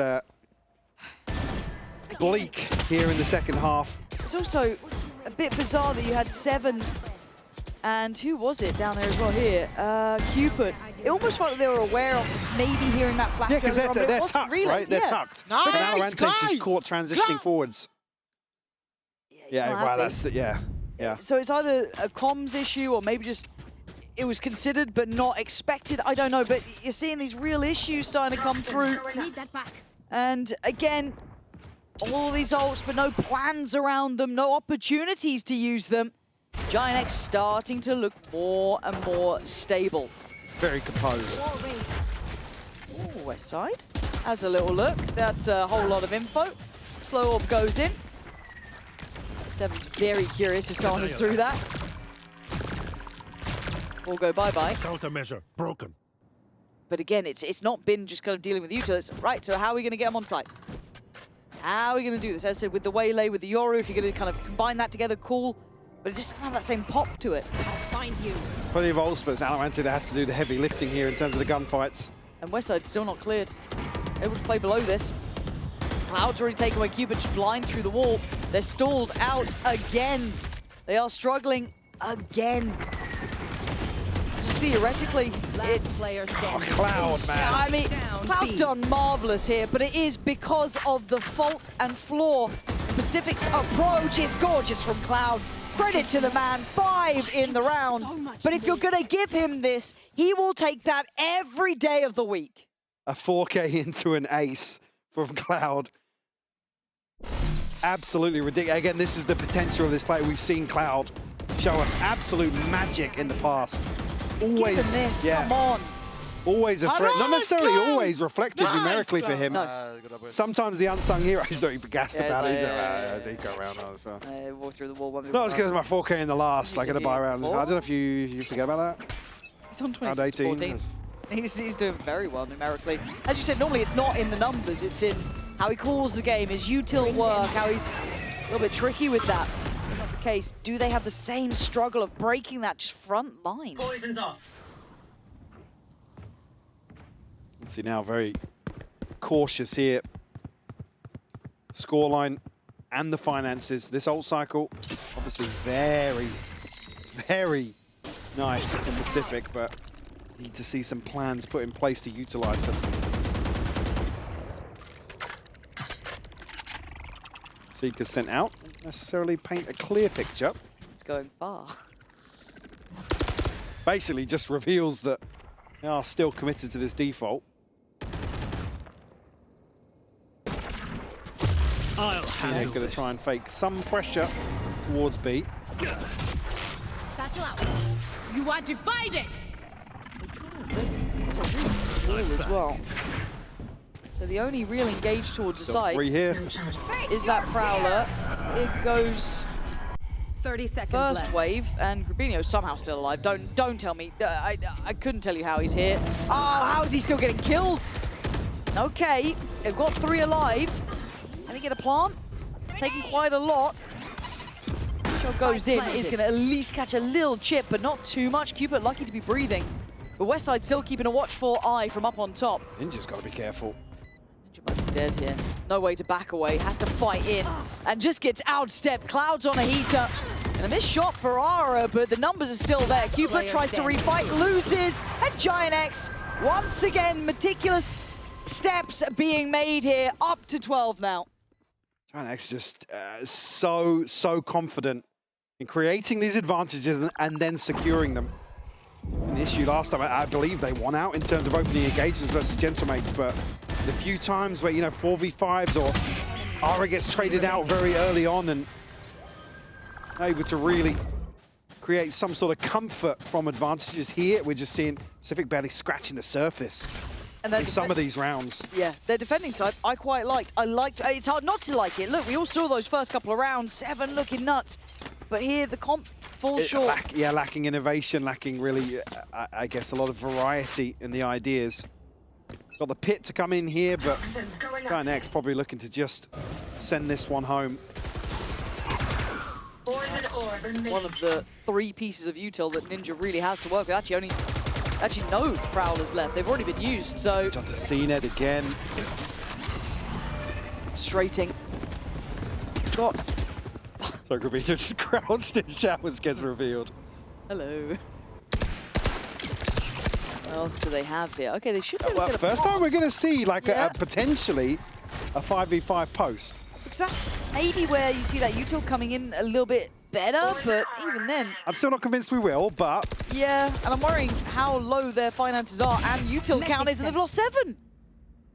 bleak here in the second half. It's also a bit bizarre that you had Seven and who was it down there as well here? Cupid. It almost felt like they were aware of just maybe hearing that flash. Yeah, because they're tucked, really. right? They're tucked. Nice, but Valorante's just caught transitioning forwards. Yeah, wow, that's the, yeah. So it's either a comms issue or maybe just it was considered but not expected. I don't know, but you're seeing these real issues starting to come through. And again, all these ults, but no plans around them, no opportunities to use them. Giant X starting to look more and more stable. Very composed. Ooh, West Side has a little look. That's a whole lot of info. Slow orb goes in. Seven's very curious if someone is through that. All go bye-bye. Countermeasure broken. But again, it's not been just kind of dealing with utilities. Right, so how are we going to get them on site? How are we going to do this? As I said, with the Waylay, with the Yoru, if you're going to kind of combine that together, cool. But it just doesn't have that same pop to it. I'll find you. Plenty of ults, but it's Valorant that has to do the heavy lifting here in terms of the gunfights. And Westside still not cleared. Able to play below this. Cloud's already taken away Cupid, just blind through the wall. They're stalled out again. They are struggling again. Just theoretically, it's Cloud, man. I mean, Cloud's done marvelous here, but it is because of the fault and flaw. Pacific's approach is gorgeous from Cloud. Credit to the man, 5 in the round. But if you're gonna give him this, he will take that every day of the week. A 4K into an ace from Cloud. Absolutely ridiculous. Again, this is the potential of this player. We've seen Cloud show us absolute magic in the past. Always, give him this, come on. Always a threat. Not necessarily always reflected numerically for him. No. Sometimes the unsung heroes don't even gassed about it. He go around. Walk through the wall. Not as good as my 4K in the last, like in the buy round. I don't know if you forget about that. He's on 26-14. He's doing very well numerically. As you said, normally it's not in the numbers, it's in how he calls the game, his util work, how he's a little bit tricky with that. Not the case. Do they have the same struggle of breaking that just front line? Poison's off. See now, very cautious here. Scoreline and the finances. This ult cycle, obviously very, very nice in Pacific, but need to see some plans put in place to utilize them. Seeker sent out, don't necessarily paint a clear picture. It's going far. Basically just reveals that they are still committed to this default. They're going to try and fake some pressure towards B. Satchel out. You are divided. It's a really ball as well. So the only real engage towards the site Three here. is that Prowler. It goes 30 seconds first left. wave, and Grabinho's somehow still alive. Don't tell me. I couldn't tell you how he's here. Oh, how is he still getting kills? Okay, they've got 3 alive. Can they get a plant? Taking quite a lot. Shot goes in, is going to at least catch a little chip, but not too much. Cupid lucky to be breathing. But Westside still keeping a watchful eye from up on top. Ninja's got to be careful. Ninja might be dead here. No way to back away, has to fight in, and just gets outstepped. Cloud's on a heater. And a missed shot for Ara, but the numbers are still there. Cupid tries to refight, loses, and Giant X, once again, meticulous steps being made here, up to 12 now. Giant X just so confident in creating these advantages and then securing them. And the issue last time, I believe they won out in terms of opening engagements versus Gentlemates, but the few times where, 4v5s or Ara gets traded out very early on and able to really create some sort of comfort from advantages here, we're just seeing Pacific barely scratching the surface in some of these rounds. Yeah, their defending side, I quite liked. It's hard not to like it. Look, we all saw those first couple of rounds, 7 looking nuts. But here, the comp falls short. Lacking innovation, lacking really, I guess, a lot of variety in the ideas. Got the pit to come in here, but Giant X probably looking to just send this one home. One of the 3 pieces of util that Ninja really has to work with. Actually no Prowlers left. They've already been used, so... John to CNET again. Frustrating. Got... So Grabinho just crouched in showers, gets revealed. Hello. What else do they have here? Okay, they should be able to get a first pop. time we're going to see, like, potentially a 5v5 post. Because that's maybe where you see that util coming in a little bit better, but even then... I'm still not convinced we will, but... Yeah, and I'm worrying how low their finances are, and util count is, and they've lost 7!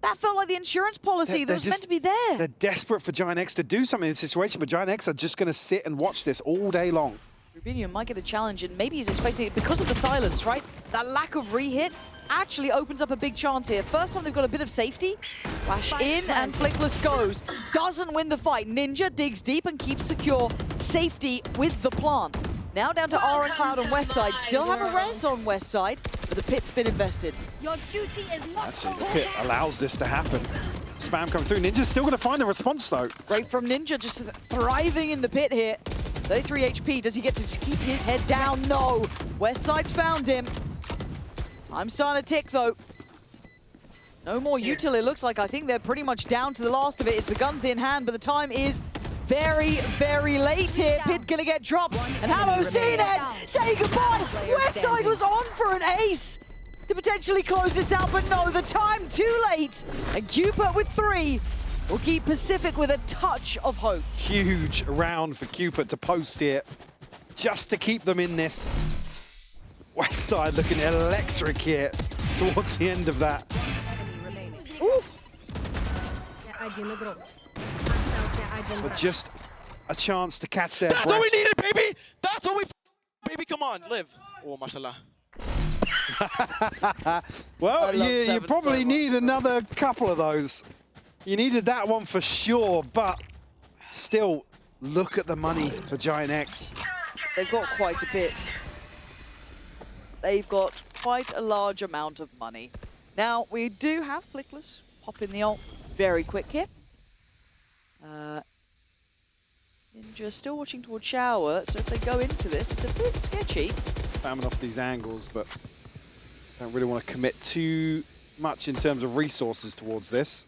That felt like the insurance policy that was meant to be there. They're desperate for Giant X to do something in this situation, but Giant X are just going to sit and watch this all day long. Rubinho might get a challenge, and maybe he's expecting it because of the silence, right? That lack of re-hit actually opens up a big chance here. First time they've got a bit of safety. Flash in, and Flickless goes. Doesn't win the fight. Ninja digs deep and keeps secure safety with the plant. Now down to R and Cloud on west side. Still have a res on west side, but the pit's been invested. Your duty is not Actually, the pit allows this to happen. Spam coming through. Ninja's still going to find the response, though. Great from Ninja, just thriving in the pit here. 33 HP. Does he get to keep his head down? No. West side's found him. I'm starting to tick, though. No more util, it looks like. I think they're pretty much down to the last of it. It's the guns in hand, but the time is very, very late here. Pit gonna get dropped. And hello, CNET! Say goodbye! Westside was on for an ace to potentially close this out, but no, the time too late. And Cupid with 3 will keep Pacific with a touch of hope. Huge round for Cupid to post here, just to keep them in this. Westside looking electric here towards the end of that. Ooh. But just a chance to catch their That's breath. what we needed, baby! That's what we baby, come on, live. Oh, mashallah. Well, you probably need another couple of those. You needed that one for sure, but still, look at the money for Giant X. They've got quite a bit. They've got quite a large amount of money. Now, we do have Flickless pop in the ult very quick here. Ninja still watching towards Shower, so if they go into this, it's a bit sketchy. Spamming off these angles, but don't really want to commit too much in terms of resources towards this.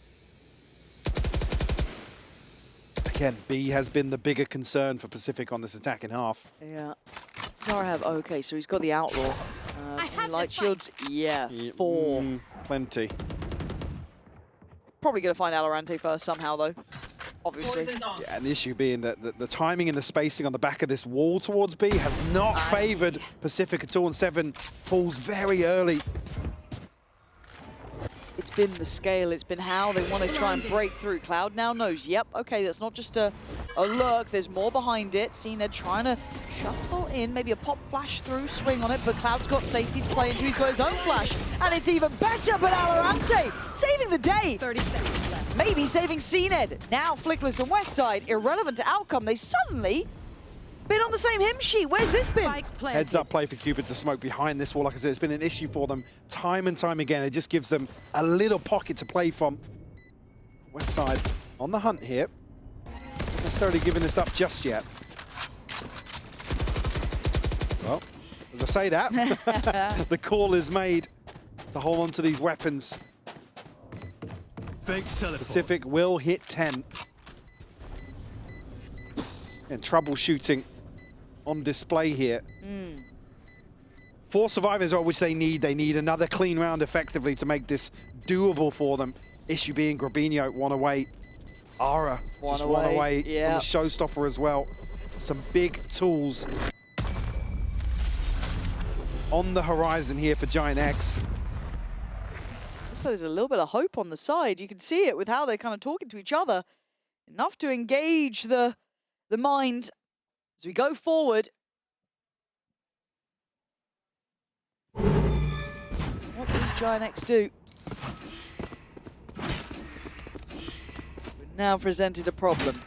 Again, B has been the bigger concern for Pacific on this attack in half. Yeah. Zara have, okay, so he's got the Outlaw. Light shields, yeah, 4. Plenty. Probably going to find Valorant first somehow, though, obviously. Yeah, and the issue being that the timing and the spacing on the back of this wall towards B has not favoured Pacific at all, and 7 falls very early. It's been the scale, it's been how they want to try and break through. Cloud now knows, yep, okay, that's not just a lurk, there's more behind it. Cena trying to shuffle in, maybe a pop flash through, swing on it, but Cloud's got safety to play into, he's got his own flash, and it's even better, but VALORANT saving the day. 30 seconds left. Maybe saving CNED. Now Flickless and Westside, irrelevant to outcome, they suddenly been on the same him sheet. Where's this been? Heads up play for Cupid to smoke behind this wall. Like I said, it's been an issue for them time and time again. It just gives them a little pocket to play from. Westside on the hunt here. Not necessarily giving this up just yet. Well, as I say that, the call is made to hold on to these weapons. Pacific will hit 10. And troubleshooting on display here. 4 survivors, which they need. They need another clean round effectively to make this doable for them. Issue being Grabinho, 1 away. Ara, just 1 away from the showstopper as well. Some big tools on the horizon here for Giant X. So there's a little bit of hope on the side. You can see it with how they're kind of talking to each other. Enough to engage the mind as we go forward. What does Giant X do? We're now presented a problem.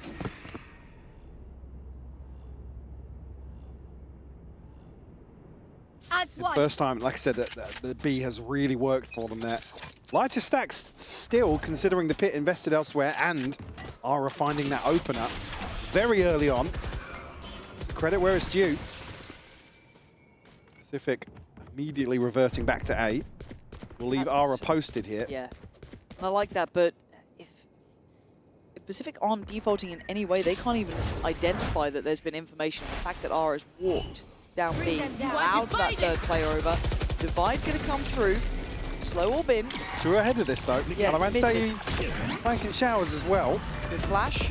First time, like I said, that the B has really worked for them there. Lighter stacks still, considering the pit invested elsewhere, and Ara finding that opener very early on. Credit where it's due. Pacific immediately reverting back to A. We'll leave Ara posted here. Yeah, and I like that, but if Pacific aren't defaulting in any way, they can't even identify that there's been information. The fact that Ara's walked down B, out that third player over. Divide gonna come through. Slow orb in. 2 ahead of this though. Yeah, VALORANT flanking showers as well. Good flash.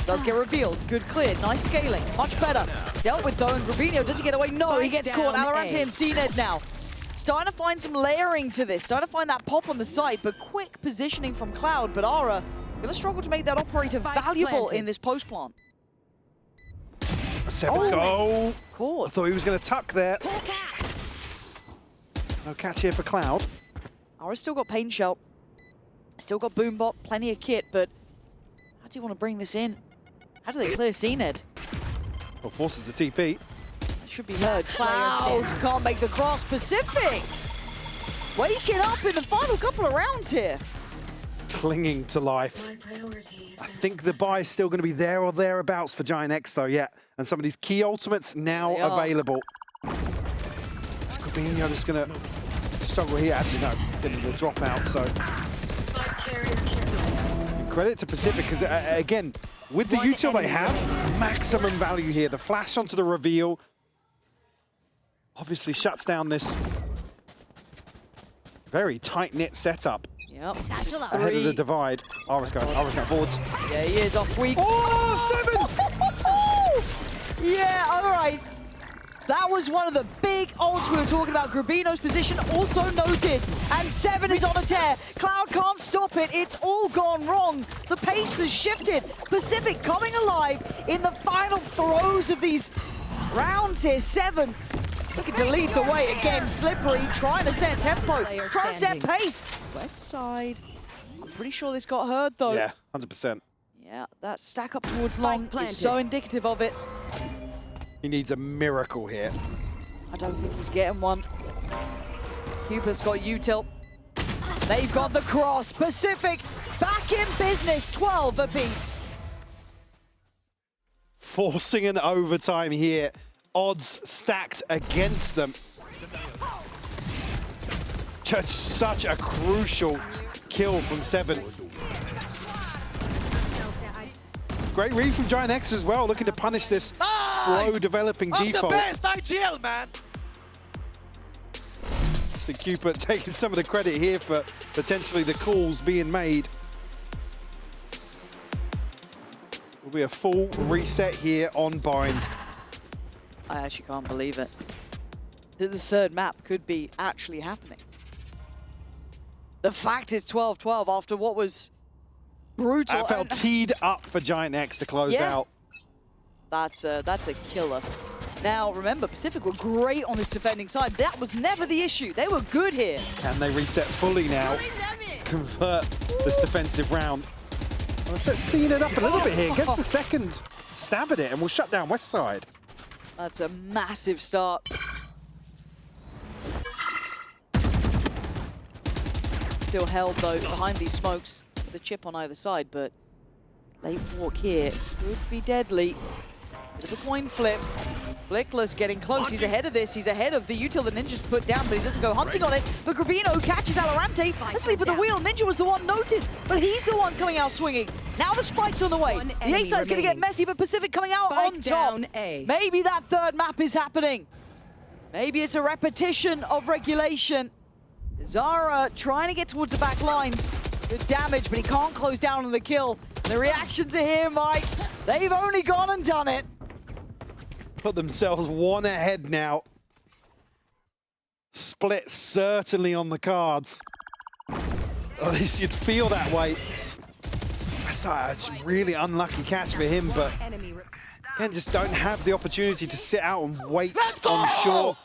Does get revealed. Good clear. Nice scaling. Much better. Dealt with though, and Grabinho, does he get away? No, he gets caught. VALORANT and CNED now. Starting to find some layering to this. Starting to find that pop on the side, but quick positioning from Cloud. But Ara gonna struggle to make that operator valuable in this post plant. 7 go. Caught. I thought he was going to tuck there. No catch here for Cloud. Ara's still got Pain Shell. Still got Boombot, plenty of kit, but how do you want to bring this in? How do they clear CNED? Well, forces the TP. Should be heard. Cloud can't make the cross. Pacific waking up in the final couple of rounds here. Clinging to life. I think the buy is still going to be there or thereabouts for Giant X though, yeah. And some of these key ultimates now available. Is Grabinho just going to struggle here? Actually, no, getting the dropout, so. Credit to Pacific, because again, with the util they have, maximum value here. The flash onto the reveal obviously shuts down this very tight-knit setup. Yep. Ahead of the divide. Ara's going forwards. Yeah, he is off weak. Oh, 7! Yeah, all right. That was one of the big ults we were talking about. Grabino's position also noted. And 7 is on a tear. Cloud can't stop it. It's all gone wrong. The pace has shifted. Pacific coming alive in the final throes of these rounds here. 7 looking to lead the way again. Slippery, trying to set tempo, trying to set pace. West side. I'm pretty sure this got heard though. Yeah, 100%. Yeah, that stack up towards long is so indicative of it. He needs a miracle here. I don't think he's getting one. Cupid's got util. They've got the cross. Pacific back in business, 12 apiece. Forcing an overtime here. Odds stacked against them. Just such a crucial kill from Seven. Great read from Giant X as well, looking to punish this slow developing default. I'm the best IGL, man! So Cupid taking some of the credit here for potentially the calls being made. Will be a full reset here on Bind. I actually can't believe it. The third map could be actually happening. The fact is 12-12 after what was brutal. That felt teed up for Giant X to close out. That's a killer. Now, remember, Pacific were great on this defending side. That was never the issue. They were good here. Can they reset fully now? Convert this defensive round. Well, let's seeing it up a little bit here. Gets the second stab at it, and we'll shut down West Side. That's a massive start. Still held, though, behind these smokes with a chip on either side, but late walk here could be deadly. Bit of a coin flip. Blickless getting close. He's ahead of this. He's ahead of the util the Ninja's put down, but he doesn't go hunting on it. But Gravino catches Valorante asleep at the wheel. Ninja was the one noted, but he's the one coming out swinging. Now the spike's on the way. The A side's going to get messy, but Pacific coming out on top. Maybe that third map is happening. Maybe it's a repetition of regulation. Zara trying to get towards the back lines. Good damage, but he can't close down on the kill. The reaction to here, Mike, they've only gone and done it. Put themselves one ahead now. Split certainly on the cards. At least you'd feel that way. That's a really unlucky catch for him, but again, just don't have the opportunity to sit out and wait on shore.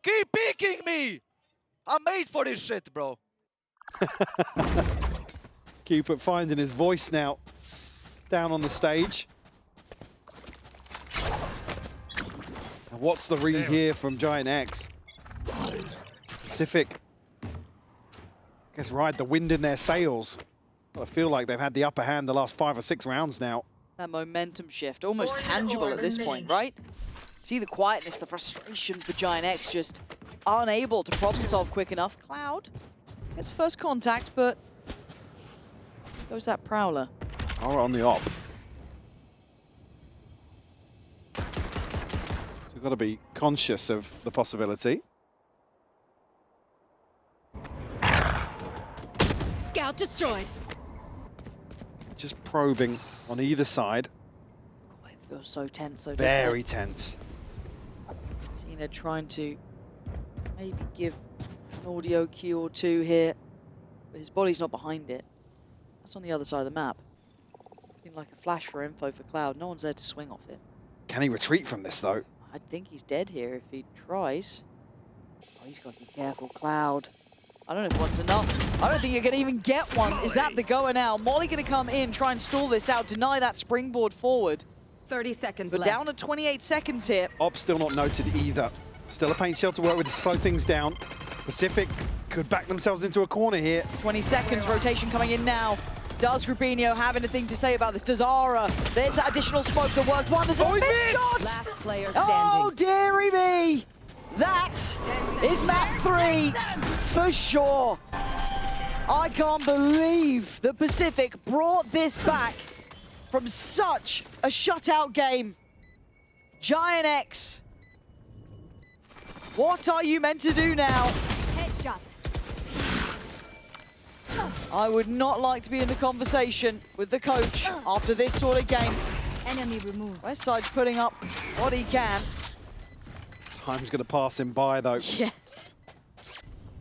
Keep picking me! I'm made for this shit, bro. Cupid finding his voice now down on the stage. And what's the read here from Giant X? Pacific, I guess, ride the wind in their sails. I feel like they've had the upper hand the last 5 or 6 rounds now. That momentum shift, almost tangible at this point, right? See the quietness, the frustration for Giant X, just unable to problem solve quick enough. Cloud gets first contact, but goes that Prowler. Power on the op. So we've got to be conscious of the possibility. Scout destroyed. Just probing on either side. Oh, it feels so tense, though. Very tense. Cena trying to maybe give an audio cue or two here, but his body's not behind it. That's on the other side of the map. Looking like a flash for info for Cloud. No one's there to swing off it. Can he retreat from this, though? I think he's dead here if he tries. Oh, he's got to be careful, Cloud. I don't know if one's enough. I don't think you're going to even get one. Is that the goer now? Molly going to come in, try and stall this out, deny that springboard forward. 30 seconds But left. down to 28 seconds here. Op still not noted either. Still a paint shell to work with to slow things down. Pacific could back themselves into a corner here. 20 seconds, rotation coming in now. Does Grubinho have anything to say about this? Does Zara? There's that additional smoke that worked wonders. Oh, he missed! Shot! Last player standing. Oh, dearie me! That is map 3 for sure. I can't believe the Pacific brought this back from such a shutout game. Giant X, what are you meant to do now? Headshot. I would not like to be in the conversation with the coach after this sort of game. Enemy removed. Westside's putting up what he can. Time's going to pass him by, though. Yeah.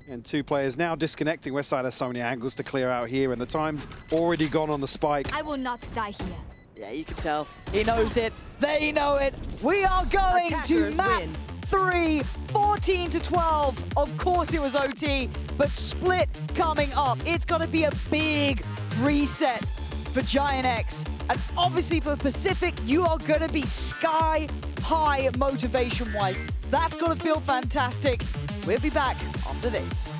And 2 players now disconnecting. Westside has so many angles to clear out here, and the time's already gone on the spike. I will not die here. Yeah, you can tell. He knows it. They know it. We are going to Attackers map win. 3, 14-12. Of course it was OT, but split coming up. It's going to be a big reset for Giant X. And obviously for Pacific, you are going to be sky high motivation-wise. That's going to feel fantastic. We'll be back after this.